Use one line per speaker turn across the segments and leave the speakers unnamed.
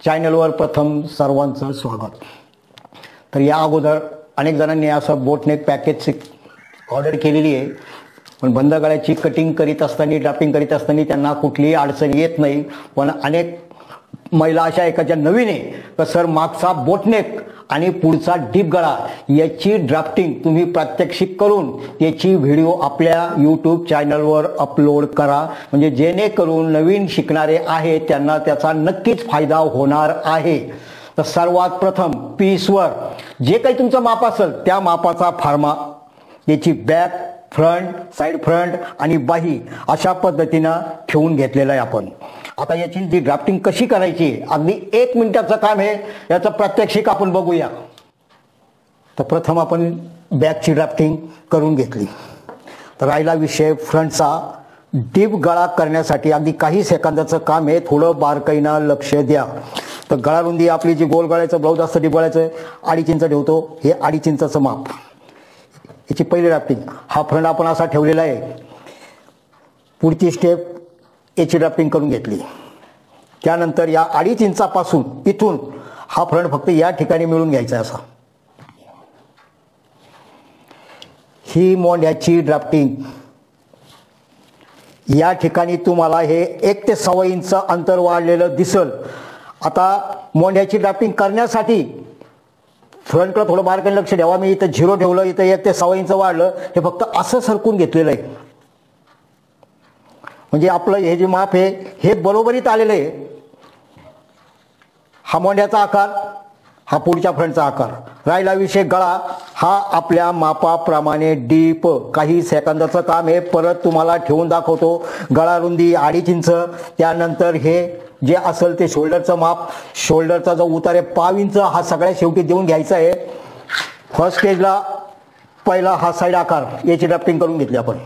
चॅनलवर प्रथम सर्वांचं स्वागत। तर या अगोदर अनेक जणांनी असं बोटनेक पॅकेजची ऑर्डर केलेली आहे, पण बंद गळ्याची कटिंग करीत असताना ड्राफ्टिंग करीत असताना त्यांना कुठलीही अडचण येत नाही। पण अनेक महिला अशा एकाच्या नवीन आहे तर सर मागचा बोटनेक आणि पुढचा डीप गळा याची ड्राफ्टिंग तुम्ही प्रात्यक्षिक करून याची व्हिडिओ आपल्या यूट्यूब चॅनलवर अपलोड करा, म्हणजे जेणेकरून नवीन शिकणारे आहेत त्यांना त्याचा नक्कीच फायदा होणार आहे। तर सर्वात प्रथम पीसवर जे काही तुमचं माप असेल त्या मापाचा फार्मा, याची बॅक, फ्रंट, साइड फ्रंट आणि बाही अशा पद्धतीनं ठेवून घेतलेलं आहे आपण। आता याची जी ड्राफ्टिंग कशी करायची अगदी 1 मिनिटाचं काम आहे, याचं प्रात्यक्षिक आपण बघूया। तर प्रथम आपण बॅकची ड्राफ्टिंग करून घेतली, तर राहिला विषय फ्रंटचा। डीप गळा करण्यासाठी अगदी काही सेकंदाचं काम आहे, थोडं बारकाईनं लक्ष द्या। तर गळा रुंदी आपली जी गोल गळ्याचं ब्लाऊज असतं डीप गळ्याचं 2.5 इंच ठेवतो, हे 2.5 इंचाचं माप। याची पहिली ड्राफ्टिंग, हा फ्रंट आपण असा ठेवलेला आहे। पुढची स्टेप याची ड्राफ्टिंग करून घेतली, त्यानंतर या 2.5 इंचापासून इथून हा फ्रंट फक्त या ठिकाणी मिळून घ्यायचा असा। ही मोंढ्याची ड्राफ्टिंग, या ठिकाणी तुम्हाला हे 1 ते 1.25 इंच अंतर वाढलेलं दिसल। आता मोंढ्याची ड्राफ्टिंग करण्यासाठी फ्रंटला थोडं बारकाईने लक्ष द्यावा। मी इथं 0 ठेवलं, इथं 1 ते 1.25 इंच वाढलं, हे फक्त असं सरकून घेतलेलं आहे, म्हणजे आपलं हे जे माप आहे हे बरोबरीत आलेलं आहे। हा मोंढ्याचा आकार, हा पुढच्या फ्रंटचा आकार। राहिला विषय गळा, हा आपल्या मापाप्रमाणे डीप काही सेकंदाचं काम आहे, परत तुम्हाला ठेवून दाखवतो। गळा रुंदी 2.5 इंच, त्यानंतर हे जे असेल ते शोल्डरचं माप, शोल्डरचा जो उतार आहे 1.5 इंच, हा सगळ्या शेवटी देऊन घ्यायचा आहे। फर्स्ट स्टेजला पहिला हा साईड आकार, याची ड्राफ्टिंग करून घेतली आपण।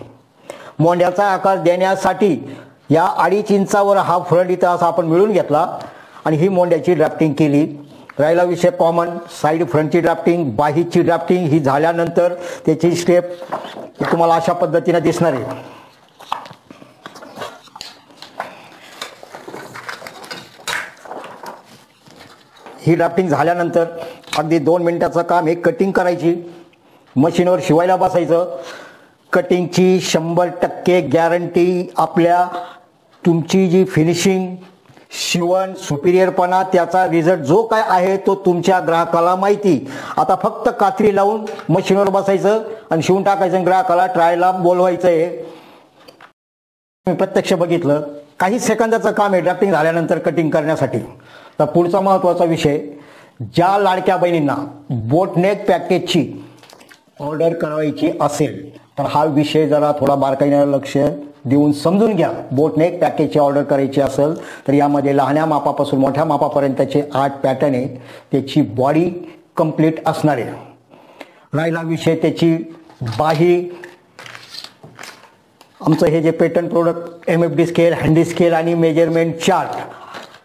मोंढ्याचा आकार देण्यासाठी या 2.5 इंचावर हा फ्रंट इथं असा आपण मिळून घेतला आणि ही मोंढ्याची ड्राफ्टिंग केली। राहिला विषय कॉमन, साईड फ्रंटची ड्राफ्टिंग, बाहीची ड्राफ्टिंग। ही झाल्यानंतर त्याची स्टेप तुम्हाला अशा पद्धतीने दिसणार आहे। ही ड्राफ्टिंग झाल्यानंतर अगदी 2 मिनिटाचं काम आहे, कटिंग करायची। मशीनवर शिवायला बसायचं। कटिंगची 100% गॅरंटी। आपल्या तुमची जी फिनिशिंग, शिवण, सुपिरियरपणा, त्याचा रिझल्ट जो काय आहे तो तुमच्या ग्राहकाला माहिती। आता फक्त कात्री लावून मशीनवर बसायचं आणि शिवून टाकायचं, ग्राहकाला ट्रायला बोलवायचं आहे। मी प्रत्यक्ष बघितलं, काही सेकंदाचं काम आहे ड्राफ्टिंग झाल्यानंतर कटिंग करण्यासाठी। तर पुढचा महत्त्वाचा विषय, ज्या लाडक्या बहिणींना बोटनेक पॅकेजची ऑर्डर करायची असेल तर हा विषय जरा थोडा बारकाईने लक्ष देऊन समजून घ्या। बोटनेक पॅकेजची ऑर्डर करायची असेल तर यामध्ये लहान्या मापापासून मोठ्या मापापर्यंतचे 8 पॅटर्न आहे, त्याची बॉडी कंप्लीट असणार आहे। राहिला विषय त्याची बाही। आमचं हे जे पेटंट प्रोडक्ट MFD स्केल, हँडी स्केल आणि मेजरमेंट चार्ट,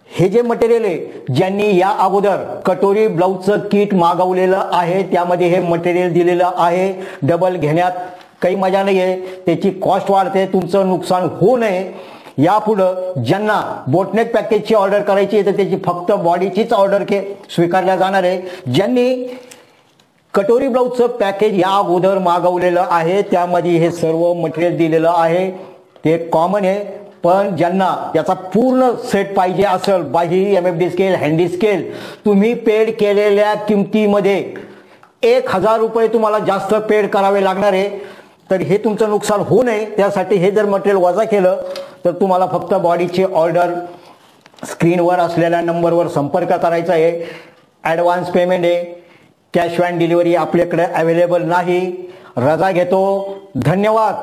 हे जे मटेरियल आहे, ज्यांनी या अगोदर कटोरी ब्लाऊजचं किट मागवलेलं आहे त्यामध्ये हे मटेरियल दिलेलं आहे। डबल घेण्यात काही मजा नाही आहे, त्याची कॉस्ट वाढते, तुमचं नुकसान होऊ नये। यापुढं ज्यांना बोटनेक पॅकेजची ऑर्डर करायची आहे तर त्याची फक्त बॉडीचीच ऑर्डर स्वीकारल्या जाणार आहे। ज्यांनी कटोरी ब्लाऊजचं पॅकेज या अगोदर मागवलेलं आहे त्यामध्ये हे सर्व मटेरियल दिलेलं आहे, ते कॉमन आहे। पण ज्यांना याचा पूर्ण सेट पाहिजे असेल, बाही, MFD स्केल, हँडी स्केल, तुम्ही पेड केलेल्या किमतीमध्ये 1000 रुपये तुम्हाला जास्त पेड करावे लागणार आहे। तर हे तुमचं नुकसान होऊ नये त्यासाठी हे जर मटेरियल वजा केलं तर तुम्हाला फक्त बॉडीची ऑर्डर स्क्रीनवर असलेल्या नंबरवर संपर्क करायचा आहे। ॲडव्हान्स पेमेंट आहे, कॅश ऑन डिलिव्हरी आपल्याकडे अवेलेबल नाही। रजा घेतो, धन्यवाद।